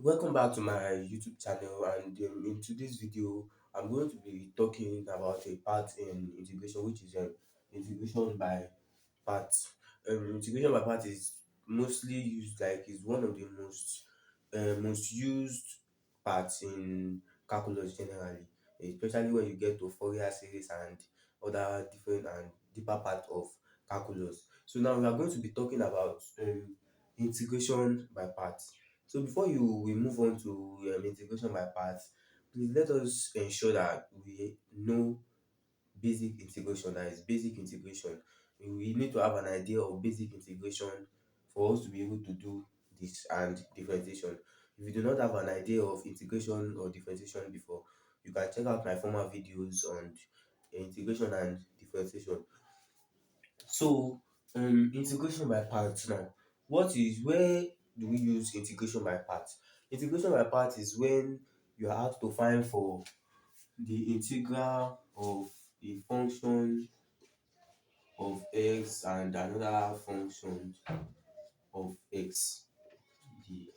Welcome back to my YouTube channel, and in today's video I'm going to be talking about a part in integration, which is integration by parts. Integration by parts is mostly used, like is one of the most used parts in calculus generally, especially when you get to Fourier series and other different and deeper part of calculus. So now we are going to be talking about integration by parts. So before we move on to integration by parts, please let us ensure that we know basic integration, that is basic integration. We need to have an idea of basic integration for us to be able to do this and differentiation. If you do not have an idea of integration or differentiation before, you can check out my former videos on integration and differentiation. So integration by parts now. Where do we use integration by parts? Integration by parts is when you are asked to find for the integral of a function of x and another function of x, the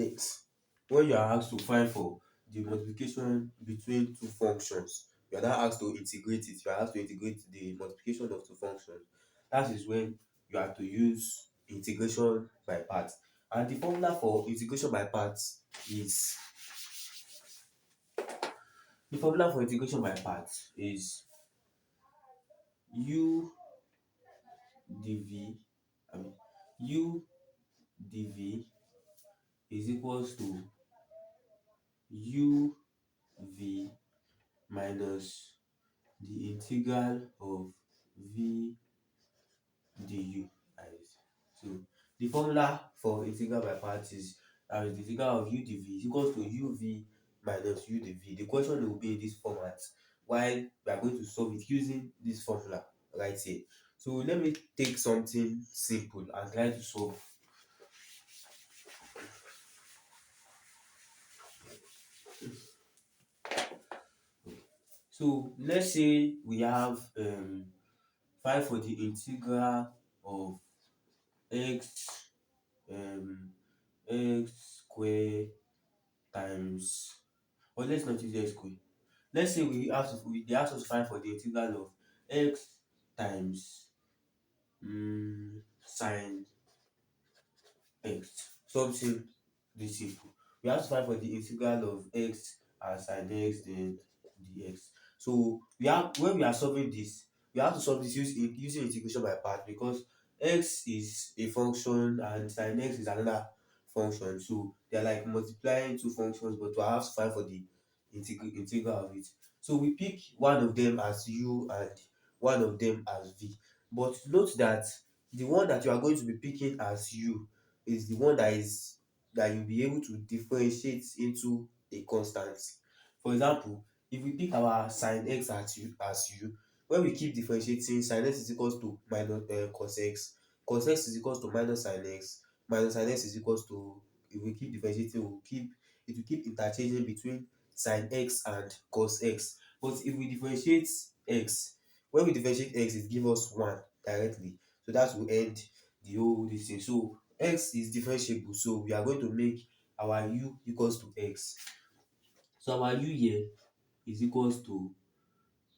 x. When you are asked to find for the multiplication between two functions, you are now asked to integrate it. You are asked to integrate the multiplication of two functions. That is when you have to use integration by parts. And the formula for integration by parts is u dv, I mean u dv is equals to u v minus the integral of v du. So the formula for integral by parts is the integral of u dv is equals to uv minus u dv. The question will be in this format, while we are going to solve it using this formula right here. So let me take something simple and try to solve. So let's say we have find for the integral of x x square times, or let's not use x square. Let's say they ask us to find for the integral of x times sine x, something this simple. We have to find for the integral of x and sine x then dx. So when we are solving this, we have to solve this using integration by part, because x is a function and sine x is another function. So they are like multiplying two functions, but we have to find for the integral of it. So we pick one of them as u and one of them as v. But note that the one that you are going to be picking as u is the one that you'll be able to differentiate into a constant. For example, if we pick our sine x as u, when we keep differentiating, sine x is equals to minus cos x is equals to minus sine x is equals to, if we keep differentiating, it will keep interchanging between sine x and cos x. But if we differentiate x, when we differentiate x, it gives us 1 directly. So that will end the whole this thing. So x is differentiable, so we are going to make our u equals to x. So our u here is equals to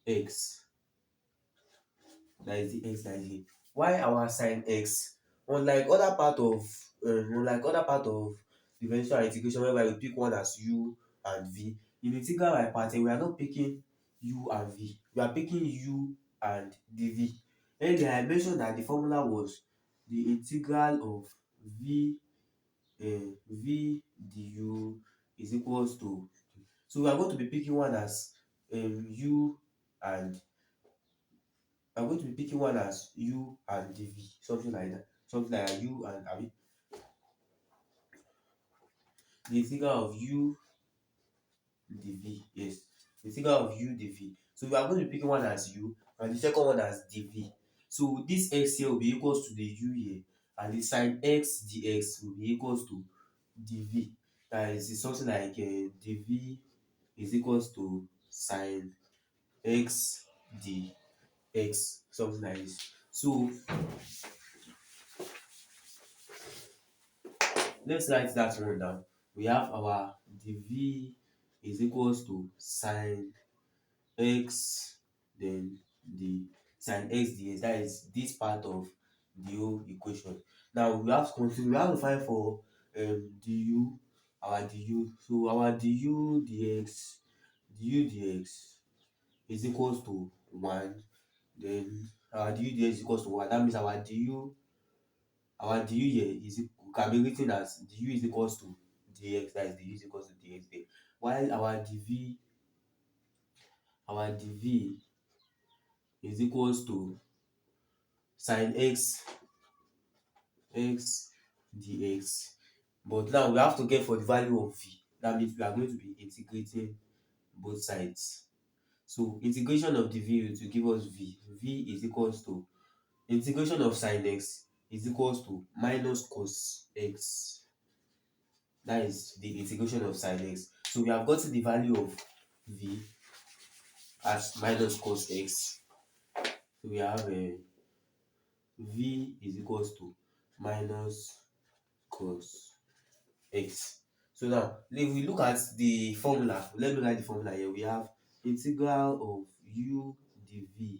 x, that is the x that is here. Why our sine x, unlike other part of differential and integration whereby we pick one as u and v, in integral by part we are not picking u and v, we are picking u and dv. Earlier I mentioned that the formula was the integral of v du is equals to, so we are going to be picking one as u and I'm going to be picking one as u and dv, something like that, something like u and the integral of u dv, yes, the integral of u dv. So we are going to be picking one as u and the second one as dv. So this x here will be equals to the u here, and the sine x dx will be equals to dv. That is something like dv is equals to sine x dx, something like this. So let's write that one down. we have our dv is equals to sine x, then the sine x dx, that is this part of the whole equation. Now we have to continue, we have to find for du, our du. So our du dx is equals to 1, then our du dx is equals to 1. That means our du here can be written as du is equals to dx, that is du is equals to dx there, while our dv is equals to sine x dx. But now we have to get for the value of v. That means we are going to be integrating both sides. So integration of the v will give us v is equals to integration of sine x is equals to minus cos x. That is the integration of sine x. So we have gotten the value of v as minus cos x. So we have v is equals to minus cos x. So now if we look at the formula, let me write the formula here. We have integral of u dv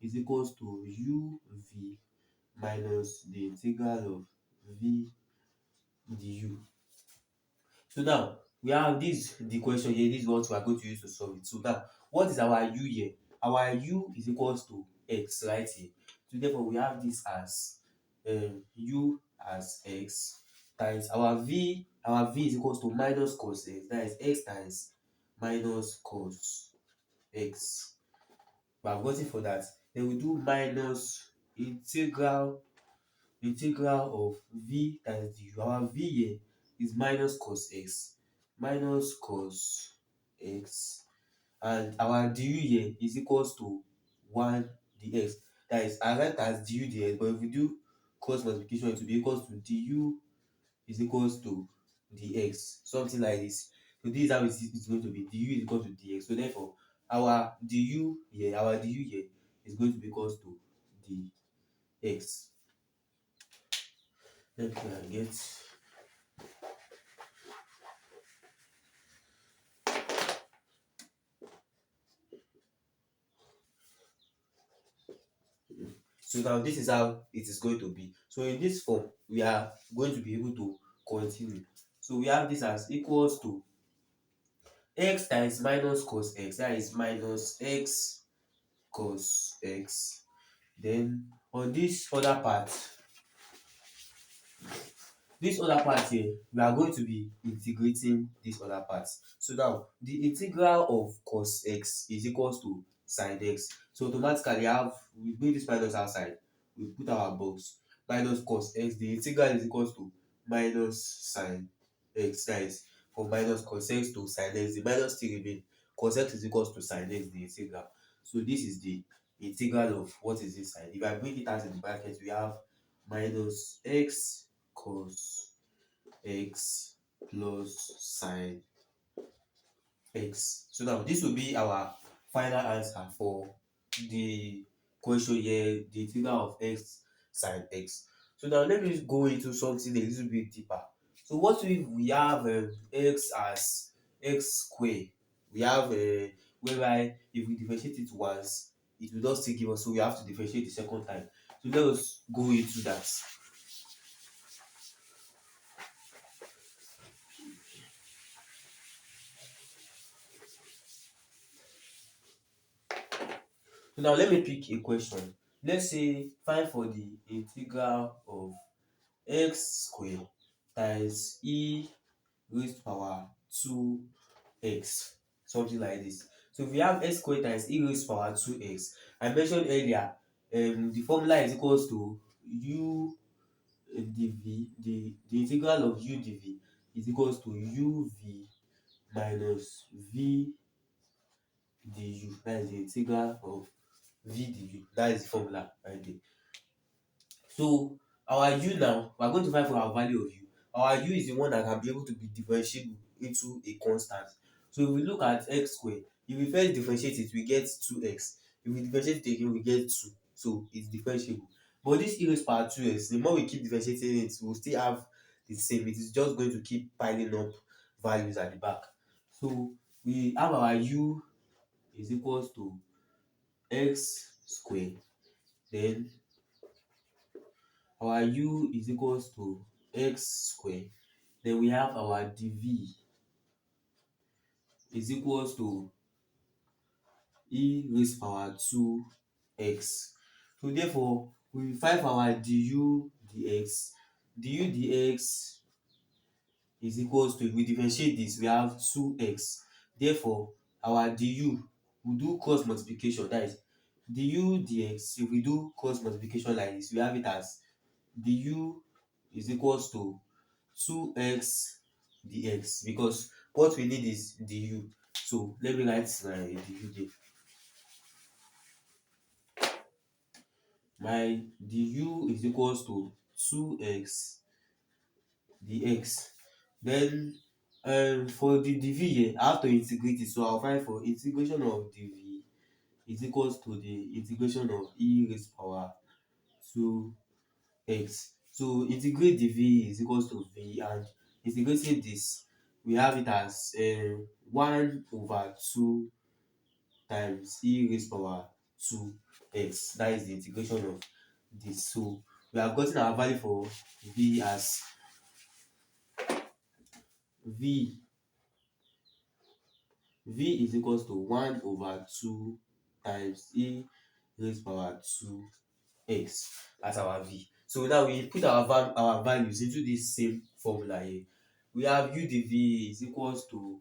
is equals to uv minus the integral of v du. So now we have this the question here. This is what we are going to use to solve it. So now what is our u here? Our u is equals to x right here. So therefore we have this as u as x times our v is equals to minus cos x, that is x times minus cos x. We have got it for that. Then we do minus integral of v times du. Our v here is minus cos x, and our du here is equals to 1 dx. That is as right as du dx, but if we do cross multiplication it will be equals to du is equals to dx, something like this. So this is how it's going to be. Du is equal to dx. So therefore our du here is going to be equals to dx. Let me get. So now this is how it is going to be. So in this form, we are going to be able to continue. So we have this as equals to x times minus cos x, that is minus x cos x. Then on this other part here, we are going to be integrating this other part. So now the integral of cos x is equals to sine x. So automatically we bring this minus outside, we put our box minus cos x. The integral is equals to minus sine x, that is from minus cos x to sine x. The minus still remain. Cos x is equals to sine x, the integral. So this is the integral of what is inside. If I bring it out in the bracket, we have minus x cos x plus sine x. So now this will be our final answer for the question here, the integral of x sine x. So now let me go into something a little bit deeper. So what if we have x as x square? We have whereby if we differentiate it once, it will not still give us, so we have to differentiate the second time. So let us go into that. So now let me pick a question. Let's say find for the integral of x square times raised to power 2x, something like this. So if we have x square times raised to power 2x, I mentioned earlier the formula is equals to u dv, the integral of u dv is equals to uv minus v du. That is the integral of v du. That is the formula right there. So our u now, we are going to find for our value of u. Our u is the one that can be able to be differentiable into a constant. So if we look at x square, if we first differentiate it, we get 2x. If we differentiate it again, we get 2. So it's differentiable. But this e power 2x, the more we keep differentiating it, we'll still have the same. It is just going to keep piling up values at the back. So we have our u is equals to x square, then our u is equals to x square, then we have our dv is equals to e raised power 2x. So therefore we find our du dx. Du dx is equals to, if we differentiate this, we have 2x. Therefore our du, we do cross multiplication, that is du dx. If we do cross multiplication like this, we have it as du is equals to 2x dx, because what we need is du. So let me write my du there. My du is equals to 2x dx. Then for the dv here, I have to integrate it. So I'll find for integration of dv is equals to the integration of e raised power 2x. So integrate dv is equals to v, and integrating this, we have it as 1 over 2 times e raised power 2x. That is the integration of this. So we have gotten our value for v as v v is equals to 1 over 2 times e raised power 2x as our v. So now we put our values into this same formula here. We have u dv is equals to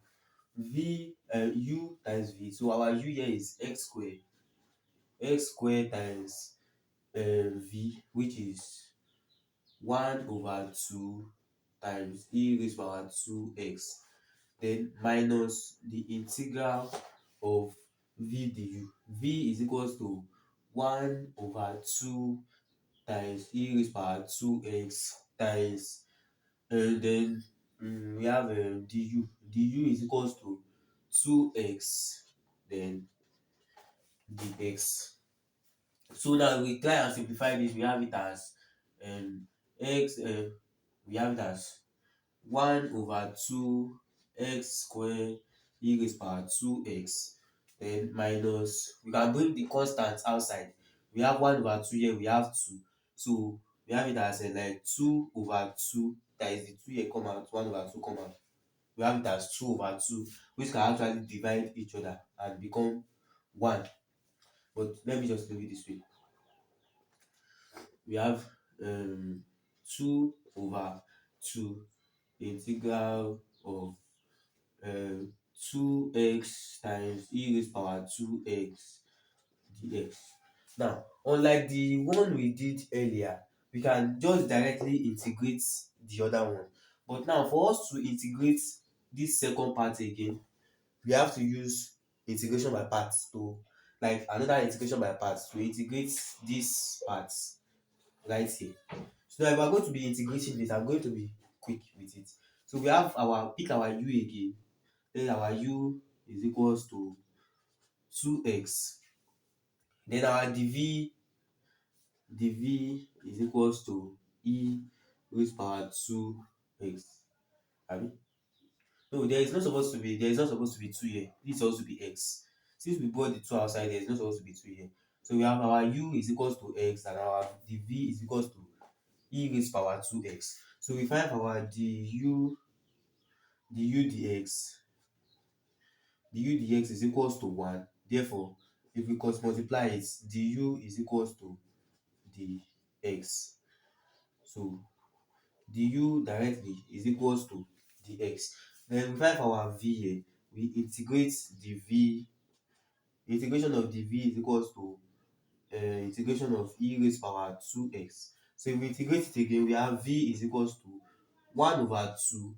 v u times v. So our u here is x square times v, which is 1 over 2 times e raised power 2x, then minus the integral of v du. V is equals to 1 over 2 times e raised power 2x times, and then we have du. Du is equals to 2x, then dx. So now we try and simplify this. We have it as x we have it as 1 over 2 x square e raised power 2x, then minus, we can bring the constant outside. We have 1 over 2 here, we have 2. So we have it as like 2 over 2, that is the 2 here come out, 1 over 2 come out. We have it as 2 over 2, which can actually divide each other and become 1. But let me just do it this way. We have 2 over 2 integral of 2x times e raised power 2x dx. Now, unlike the one we did earlier, we can just directly integrate the other one. But now, for us to integrate this second part again, we have to use integration by parts, to like another integration by parts to integrate these parts right here. So now if we are going to be integrating this, I'm going to be quick with it. So we have our pick our u again. Then our u is equals to 2x. Then our dv is equals to e raised power 2x. Abi? No, there is not supposed to be 2 here. This is supposed to be x. Since we brought the 2 outside, there is not supposed to be 2 here. So we have our u is equals to x, and our dv is equals to e raised power 2x. So we find our du dx is equals to 1. Therefore, if we cross multiply it, du is equals to dx. So du directly is equals to dx. Then we find our v here. We integrate the v. Integration of dv is equals to integration of e raised power 2x. So if we integrate it again, we have v is equals to 1 over 2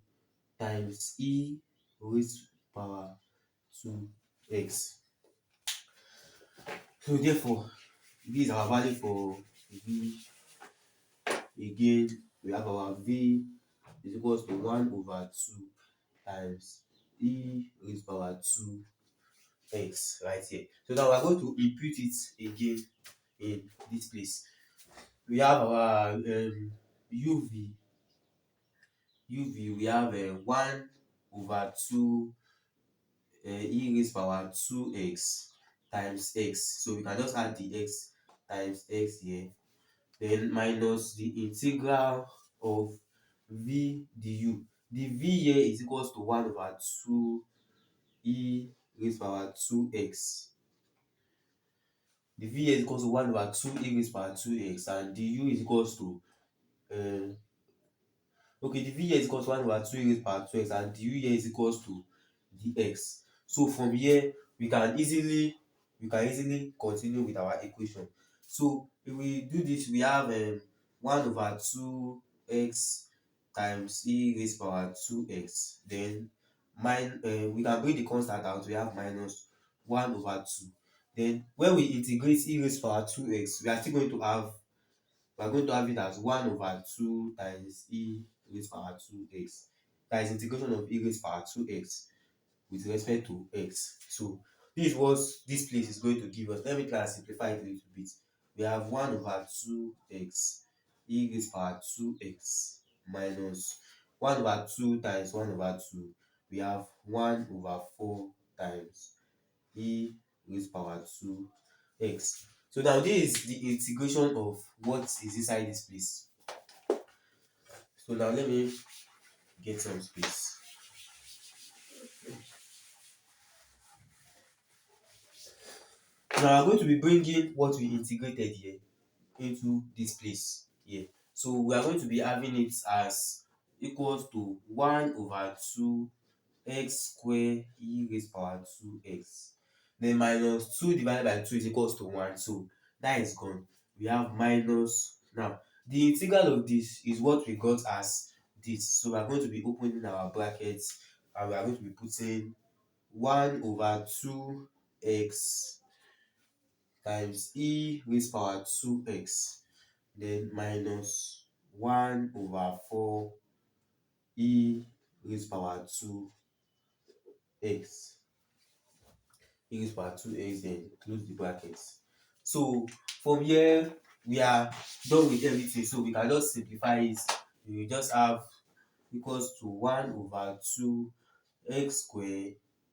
times e raised power 2x. So therefore, this is our value for v. Again, we have our v is equals to 1 over 2 times e raised power 2x right here. So now we are going to input it again in this place. We have our uv. We have 1 over 2 e raised power 2x times x. So we can just add the x times x here. Then minus the integral of v du. The v here is equals to 1 over 2 e raised power 2x. The v here is equals to 1 over 2 e raised power 2x, and du is equals to um okay, the v here is equals to 1 over 2 e raised power 2x, and du here is equals to the x. So from here we can easily continue with our equation. So if we do this, we have 1 over 2x times e raised power 2x. Then we can bring the constant out, we have minus 1 over 2. Then when we integrate e raised power 2x, we are still going to have it as 1 over 2 times e raised power 2x. That is integration of e raised power 2x with respect to x. So this is what this place is going to give us. Let me try and simplify it a little bit. We have 1 over 2x e raised power 2x minus 1 over 2 times 1 over 2. We have 1 over 4 times e raised power 2x. So now this is the integration of what is inside this place. So now let me get some space. Now I'm going to be bringing what we integrated here into this place here. So we are going to be having it as equals to 1 over 2 x square e raised power 2x. Then minus 2 divided by 2 is equals to 1. So that is gone. We have minus. Now the integral of this is what we got as this. So we are going to be opening our brackets, and we are going to be putting 1 over 2x times e raised power 2x, then minus 1 over 4 e raised power 2x. E raised power 2x, then close the brackets. So from here we are done with everything, so we can just simplify it. We will just have equals to 1 over 2 x square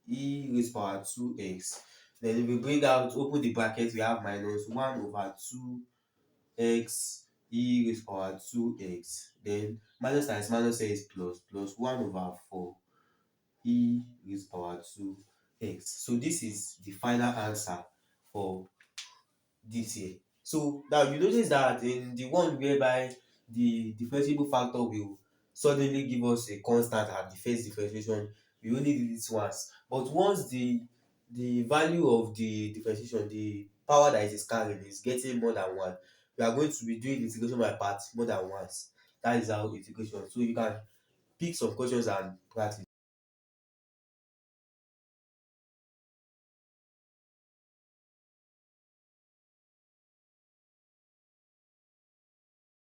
e raised power 2x. Then if we bring out, open the bracket, we have minus 1 over 2 x e raised power 2x. Then minus times minus is plus 1 over 4 e raised power 2x. So this is the final answer for this here. So now you notice that in the one whereby the differentiable factor will suddenly give us a constant at the first differentiation, we only did it once. But once the value of the differentiation, the power that it is carrying, is getting more than 1, we are going to be doing integration by parts more than once. That is how integration. So you can pick some questions and practice.